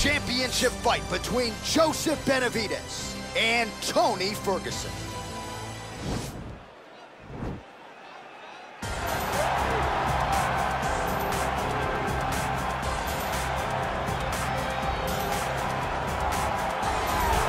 championship fight between Joseph Benavidez and Tony Ferguson.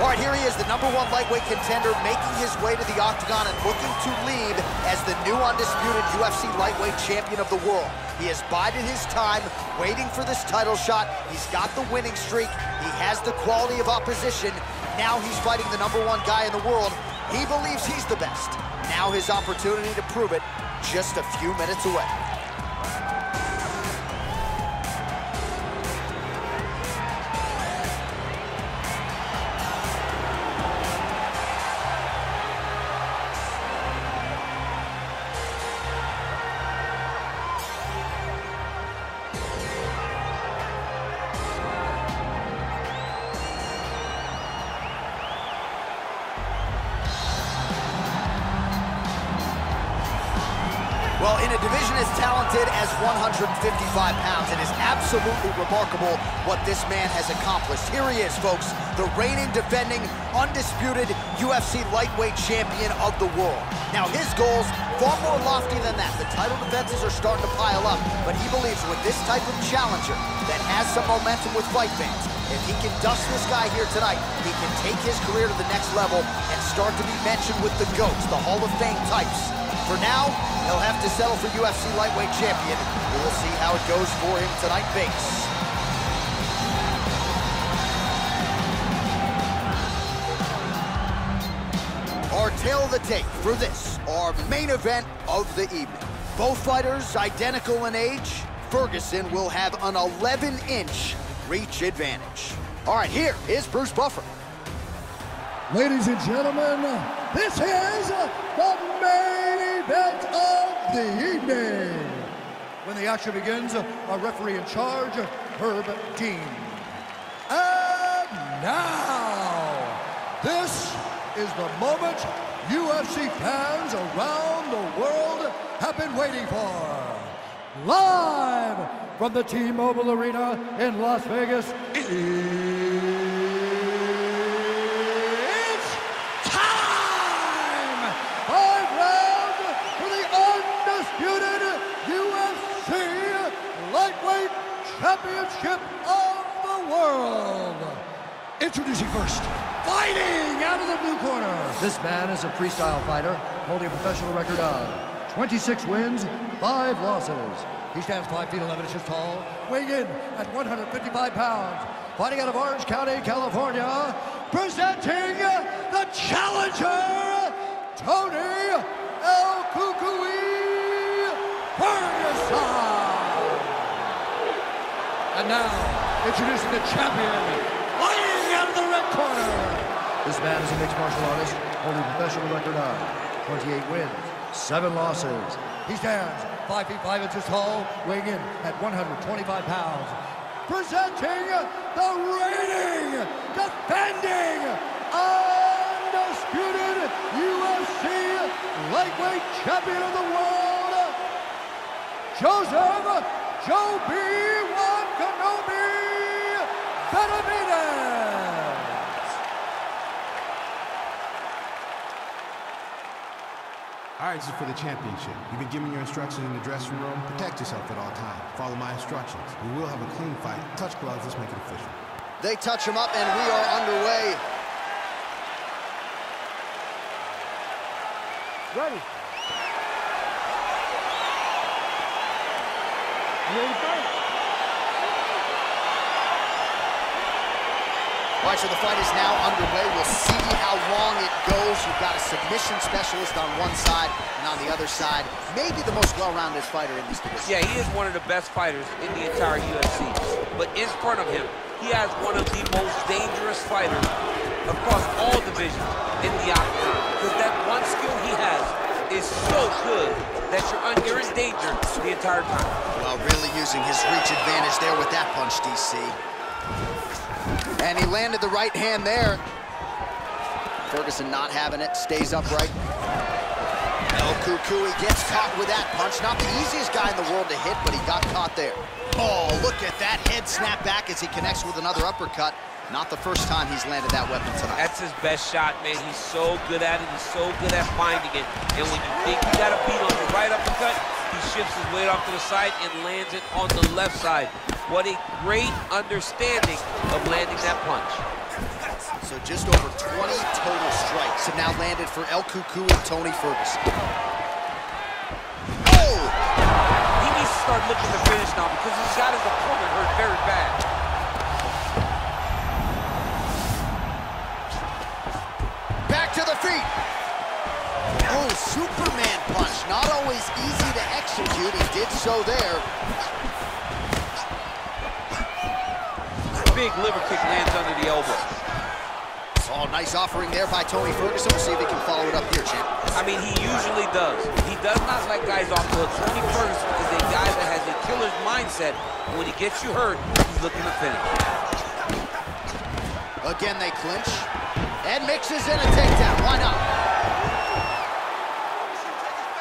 All right, here he is, the #1 lightweight contender, making his way to the octagon and looking to lead as the new undisputed UFC lightweight champion of the world. He has bided his time, waiting for this title shot. He's got the winning streak. He has the quality of opposition. Now he's fighting the #1 guy in the world. He believes he's the best. Now his opportunity to prove it, just a few minutes away. Well, in a division as talented as 155 pounds, it is absolutely remarkable what this man has accomplished. Here he is, folks, the reigning, defending, undisputed UFC lightweight champion of the world. Now, his goals, far more lofty than that. The title defenses are starting to pile up, but he believes with this type of challenger that has some momentum with fight fans, if he can dust this guy here tonight, he can take his career to the next level and start to be mentioned with the GOATs, the Hall of Fame types. For now, he'll have to settle for UFC lightweight champion. We will see how it goes for him tonight in Vegas. Our tale of the tape for this, our main event of the evening. Both fighters identical in age. Ferguson will have an 11-inch reach advantage. All right, here is Bruce Buffer. Ladies and gentlemen, this is the main event of the evening. When the action begins, our referee in charge, Herb Dean. And now, this is the moment UFC fans around the world have been waiting for. Live from the T-Mobile Arena in Las Vegas, Championship of the world. Introducing first, fighting out of the blue corner. This man is a freestyle fighter holding a professional record of 26 wins, 5 losses. He stands 5 feet 11 inches tall, weighing in at 155 pounds. Fighting out of Orange County, California, presenting the challenger, Tony El Cucuy Ferguson. And now, introducing the champion, fighting out of the red corner. This man is a mixed martial artist, holding a professional record of 28 wins, 7 losses. He stands 5 feet 5 inches tall, weighing in at 125 pounds. Presenting the reigning, defending, undisputed UFC lightweight champion of the world, Joseph Joe B. Benavidez. All right, this is for the championship. You've been given your instructions in the dressing room. Protect yourself at all times. Follow my instructions. We will have a clean fight. Touch gloves. Let's make it official. They touch him up, and we are underway. Ready. You ready to fight? All right, so the fight is now underway. We'll see how long it goes. You've got a submission specialist on one side, and on the other side, maybe the most well-rounded fighter in this division. Yeah, he is one of the best fighters in the entire UFC. But in front of him, he has one of the most dangerous fighters across all divisions in the octagon. Because that one skill he has is so good that you're in danger the entire time. Well, really using his reach advantage there with that punch, DC. And he landed the right hand there. Ferguson not having it, stays upright. El Cucuy gets caught with that punch. Not the easiest guy in the world to hit, but he got caught there. Oh, look at that head snap back as he connects with another uppercut. Not the first time he's landed that weapon tonight. That's his best shot, man. He's so good at it. He's so good at finding it. And when you think you got a beat on the right uppercut, he shifts his weight off to the side and lands it on the left side. What a great understanding of landing that punch. So just over 20 total strikes have now landed for El Cucuy and Tony Ferguson. Oh! He needs to start looking to finish now because he's got his opponent hurt very bad. Back to the feet. Oh, Superman punch. Not always easy to execute. He did so there. Big liver kick lands under the elbow. Oh, nice offering there by Tony Ferguson. We'll see if he can follow it up here, champ. I mean, he usually does. He does not let guys off the hook. Tony Ferguson is a guy that has a killer's mindset. When he gets you hurt, he's looking to finish. Again, they clinch. And mixes in a takedown. Why not?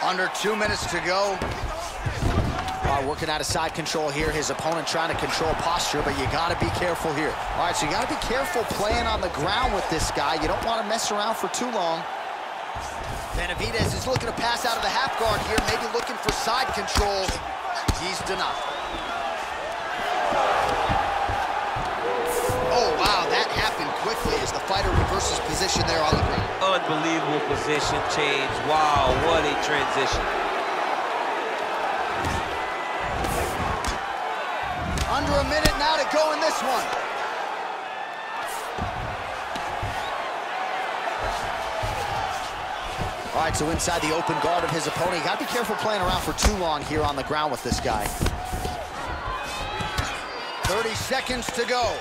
Under 2 minutes to go. Working out of side control here. His opponent trying to control posture, but you got to be careful here. All right, so you got to be careful playing on the ground with this guy. You don't want to mess around for too long. Benavidez is looking to pass out of the half guard here, maybe looking for side control. He's denied. Oh, wow, that happened quickly as the fighter reverses position there on the ground. Unbelievable position change. Wow, what a transition. Under a minute now to go in this one. All right, so inside the open guard of his opponent. You got to be careful playing around for too long here on the ground with this guy. 30 seconds to go.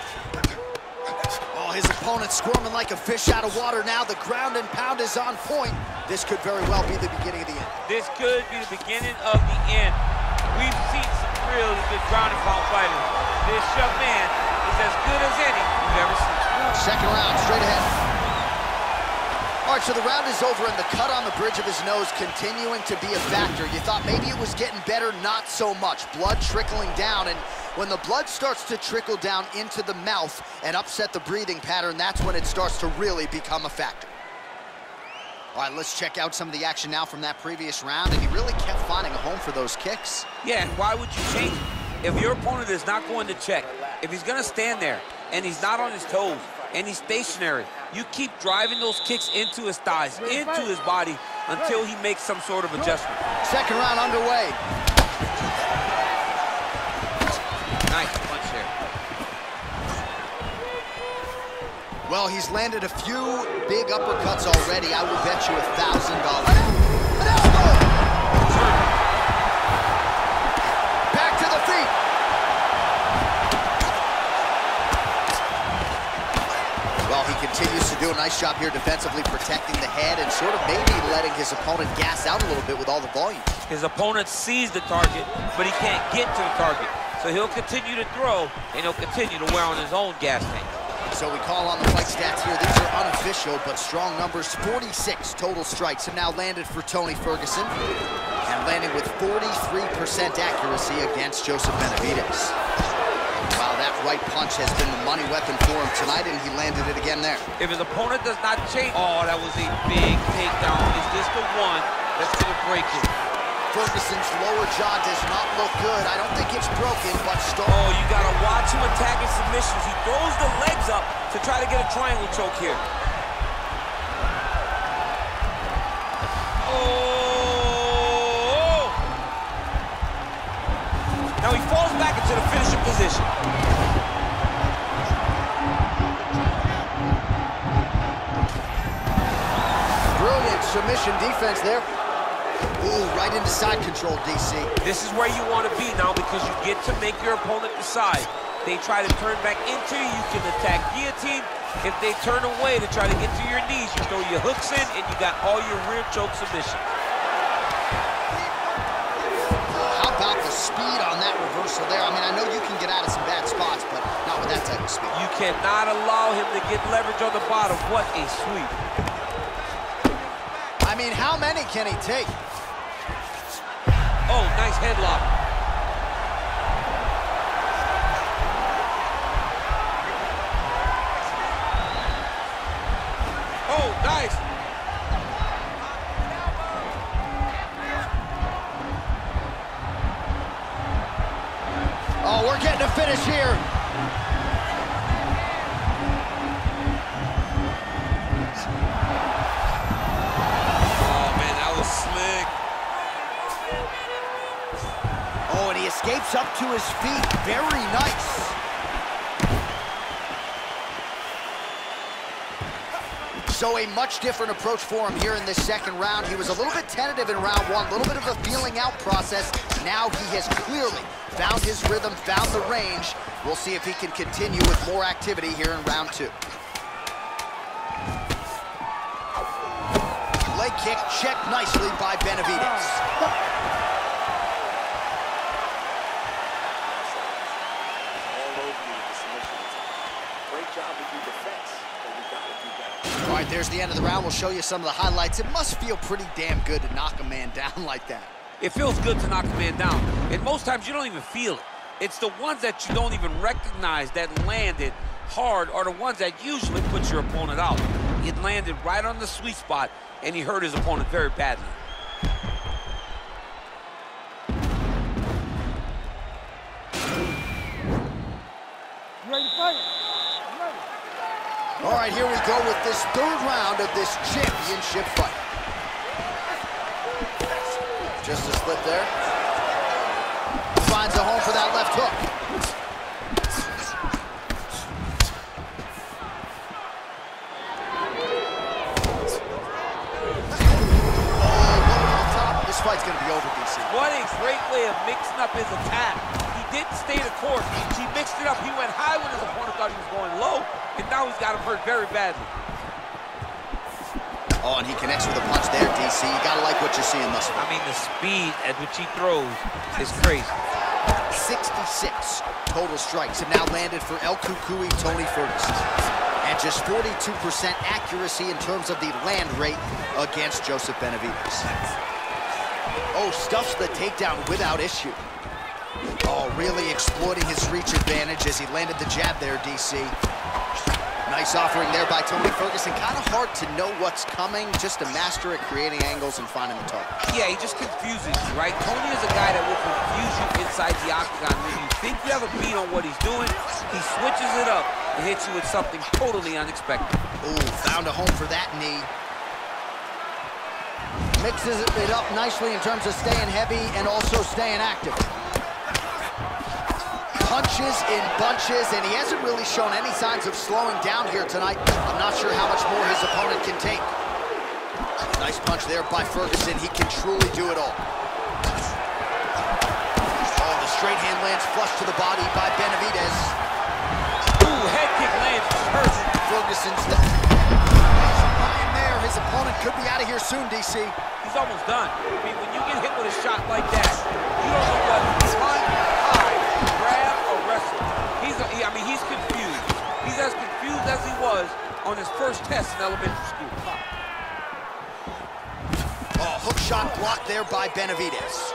Oh, his opponent squirming like a fish out of water now. The ground and pound is on point. This could very well be the beginning of the end. This could be the beginning of the end. We've seen some really good ground and pound fighters. This young man is as good as any we've ever seen. Second round, straight ahead. All right, so the round is over, and the cut on the bridge of his nose continuing to be a factor. You thought maybe it was getting better, not so much. Blood trickling down, and when the blood starts to trickle down into the mouth and upset the breathing pattern, that's when it starts to really become a factor. All right, let's check out some of the action now from that previous round, and he really kept finding a home for those kicks. Yeah, and why would you change it? If your opponent is not going to check, if he's going to stand there and he's not on his toes and he's stationary, you keep driving those kicks into his thighs, into his body until he makes some sort of adjustment. Second round underway. Nice punch there. Well, he's landed a few big uppercuts already. I will bet you $1,000. An elbow! Back to the feet. Well, he continues to do a nice job here defensively, protecting the head and sort of maybe letting his opponent gas out a little bit with all the volume. His opponent sees the target, but he can't get to the target. So he'll continue to throw, and he'll continue to wear on his own gas tank. So we call on the fight stats here. These are unofficial, but strong numbers. 46 total strikes have now landed for Tony Ferguson, and landing with 43% accuracy against Joseph Benavidez. Wow, that right punch has been the money weapon for him tonight, and he landed it again there. If his opponent does not change, oh, that was a big takedown. Is this the one that's going to break it? Ferguson's lower jaw does not look good. I don't think it's broken, but still. Oh, you got to watch him attacking submissions. He throws the legs up to try to get a triangle choke here. Oh! Now he falls back into the finishing position. Brilliant submission defense there. Ooh, right into side control, DC. This is where you want to be now because you get to make your opponent decide. They try to turn back into you, you can attack guillotine. If they turn away to try to get to your knees, you throw your hooks in and you got all your rear choke submission. How about the speed on that reversal there? I mean, I know you can get out of some bad spots, but not with that type of speed. You cannot allow him to get leverage on the bottom. What a sweep. I mean, how many can he take? Oh, nice headlock. Oh, nice. Oh, we're getting a finish here. Oh, man, that was slick. Oh, and he escapes up to his feet. Very nice. So a much different approach for him here in this second round. He was a little bit tentative in round one, a little bit of a feeling out process. Now he has clearly found his rhythm, found the range. We'll see if he can continue with more activity here in round two. Leg kick checked nicely by Benavidez. All right, there's the end of the round. We'll show you some of the highlights. It must feel pretty damn good to knock a man down like that. It feels good to knock a man down. And most times you don't even feel it. It's the ones that you don't even recognize that landed hard are the ones that usually put your opponent out. It landed right on the sweet spot, and he hurt his opponent very badly. Ready to fight? All right, here we go with this third round of this championship fight. Just a slip there. Finds a home for that left hook. This fight's gonna be over, DC. What a great way of mixing up his attack. He didn't stay the course. He mixed it up. He went high when his opponent thought he was going low, and now he's got him hurt very badly. Oh, and he connects with a punch there, DC. You gotta like what you're seeing thus far. I mean, the speed at which he throws is crazy. 66 total strikes have now landed for El Cucuy Tony Ferguson. And just 42% accuracy in terms of the land rate against Joseph Benavidez. Oh, stuffs the takedown without issue. Oh, really exploiting his reach advantage as he landed the jab there, DC. Nice offering there by Tony Ferguson. Kind of hard to know what's coming, just a master at creating angles and finding the target. Yeah, he just confuses you, right? Tony is a guy that will confuse you inside the octagon. When you think you have a beat on what he's doing, he switches it up and hits you with something totally unexpected. Ooh, found a home for that knee. Mixes it up nicely in terms of staying heavy and also staying active. Punches in bunches, and he hasn't really shown any signs of slowing down here tonight. I'm not sure how much more his opponent can take. Nice punch there by Ferguson. He can truly do it all. Oh, the straight hand lands flush to the body by Benavidez. Ooh, head kick lands. Ferguson's behind there. His opponent could be out of here soon, DC. He's almost done. I mean, when you get hit with a shot like that, you don't know what run, hide, grab, or wrestle. I mean, he's confused. He's as confused as he was on his first test in elementary school. Oh, hook shot blocked there by Benavidez.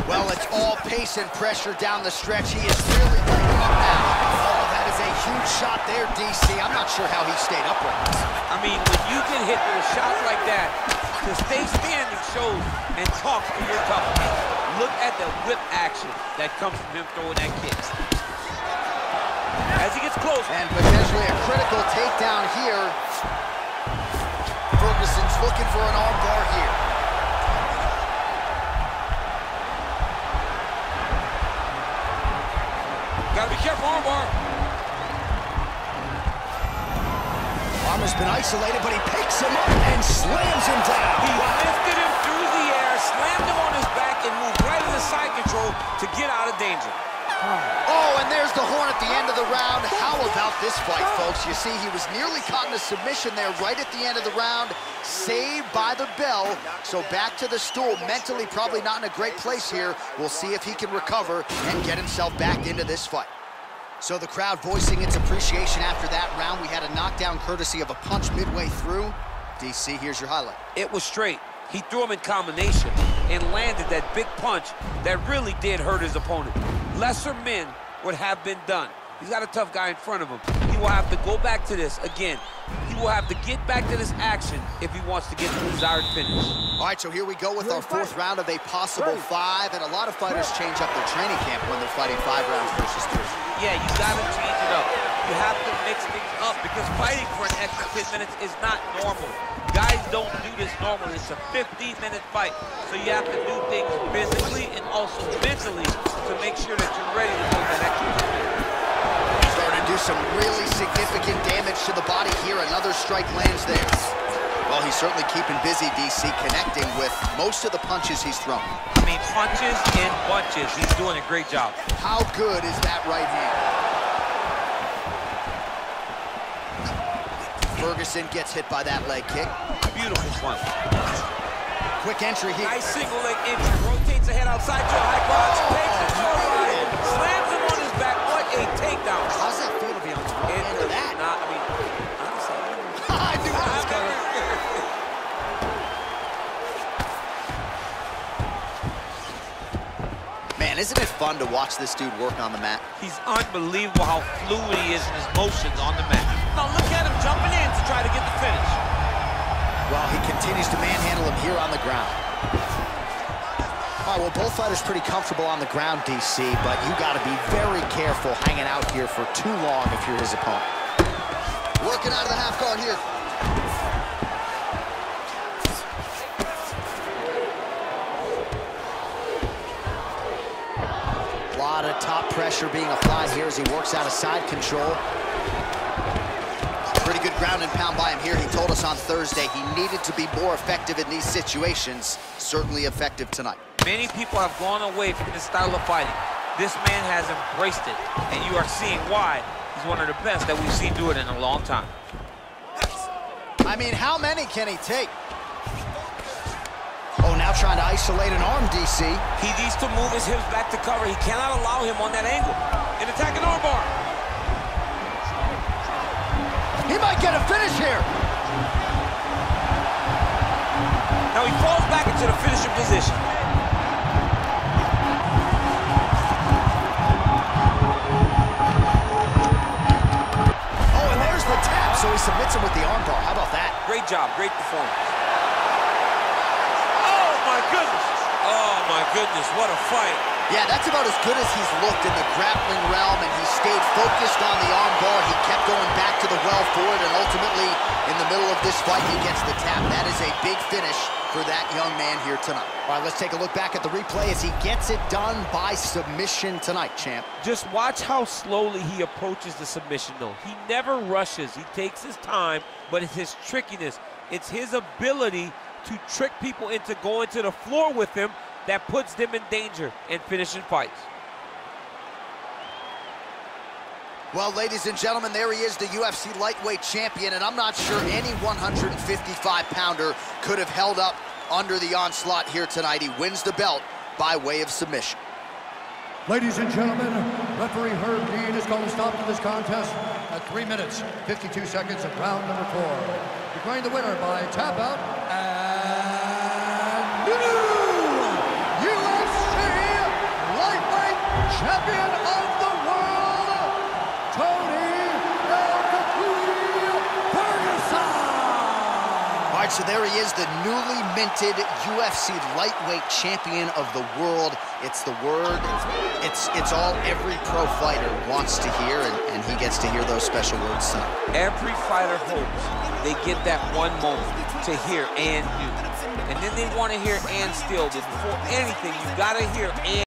Well, it's all pace and pressure down the stretch. He is really bringing up now. Oh, that is a huge shot there, DC. I'm not sure how he stayed upright. I mean, when you get hit with a shot like that, to stay standing shows and talks to your toughness. Look at the whip action that comes from him throwing that kick. As he gets close. And potentially a critical takedown here. Ferguson's looking for an arm bar here. Gotta be careful, arm bar. Arm has been isolated, but he picks him up and slams him down. He lifted him through the air, slammed him on his back, and moved right into side control to get out of danger. Oh, and there's the horn at the end of the round. How about this fight, folks? You see, he was nearly caught in a submission there right at the end of the round. Saved by the bell. So back to the stool. Mentally probably not in a great place here. We'll see if he can recover and get himself back into this fight. So the crowd voicing its appreciation after that round. We had a knockdown courtesy of a punch midway through. DC, here's your highlight. It was straight. He threw him in combination and landed that big punch that really did hurt his opponent. Lesser men would have been done. He's got a tough guy in front of him. He will have to go back to this again. He will have to get back to this action if he wants to get the desired finish. All right, so here we go with our fourth round of a possible 5, and a lot of fighters change up their training camp when they're fighting 5 rounds versus 3. Yeah, you gotta change it up. You have to mix things up because fighting for an extra 10 minutes is not normal. Guys don't do this normally. It's a 15-minute fight, so you have to do things physically and also mentally to make sure that you're ready to go that extra 10 minutes. Starting to do some really significant damage to the body here. Another strike lands there. Well, he's certainly keeping busy, DC, connecting with most of the punches he's thrown. I mean, punches and bunches. He's doing a great job. How good is that right hand? Ferguson gets hit by that leg kick. Beautiful punch. Quick entry here. Nice single leg entry. Rotates ahead outside to a high cross. Takes it to a right. Slams him on his back. What a takedown. How's that feel to be on the wrong end of that? I mean, honestly, I knew it was coming. Man, isn't it fun to watch this dude work on the mat? he's unbelievable how fluid he is in his motions on the mat. Now look at him jumping in to try to get the finish. Well, he continues to manhandle him here on the ground. All right, well, both fighters pretty comfortable on the ground, DC, but you got to be very careful hanging out here for too long if you're his opponent. Working out of the half guard here. A lot of top pressure being applied here as he works out of side control. Pretty good ground and pound by him here. He told us on Thursday he needed to be more effective in these situations. Certainly effective tonight. Many people have gone away from this style of fighting. This man has embraced it, and you are seeing why he's one of the best that we've seen do it in a long time. I mean, how many can he take? Oh, now trying to isolate an arm, DC. He needs to move his hips back to cover. He cannot allow him on that angle. An attacking armbar. He might get a finish here. Now he falls back into the finishing position. Oh, and there's the tap, so he submits him with the armbar. How about that? Great job, great performance. Oh my goodness! Oh my goodness, what a fight. Yeah, that's about as good as he's looked in the grappling realm, and he stayed focused on the armbar. He kept going back to the well for it, and ultimately, in the middle of this fight, he gets the tap. That is a big finish for that young man here tonight. All right, let's take a look back at the replay as he gets it done by submission tonight, champ. Just watch how slowly he approaches the submission, though. He never rushes. He takes his time, but it's his trickiness. It's his ability to trick people into going to the floor with him that puts them in danger and finishing fights. Well, ladies and gentlemen, there he is, the UFC lightweight champion, and I'm not sure any 155-pounder could have held up under the onslaught here tonight. He wins the belt by way of submission. Ladies and gentlemen, referee Herb Dean is going to stop to this contest at 3 minutes, 52 seconds of round number 4. Declaring the winner by tap out and new UFC lightweight champion of the world, Tony Ferguson. All right, so there he is, the newly minted UFC lightweight champion of the world. It's the word, it's all every pro fighter wants to hear, and he gets to hear those special words tonight. Every fighter hopes they get that one moment to hear and do. And then they want to hear and still. But before anything, you got to hear and.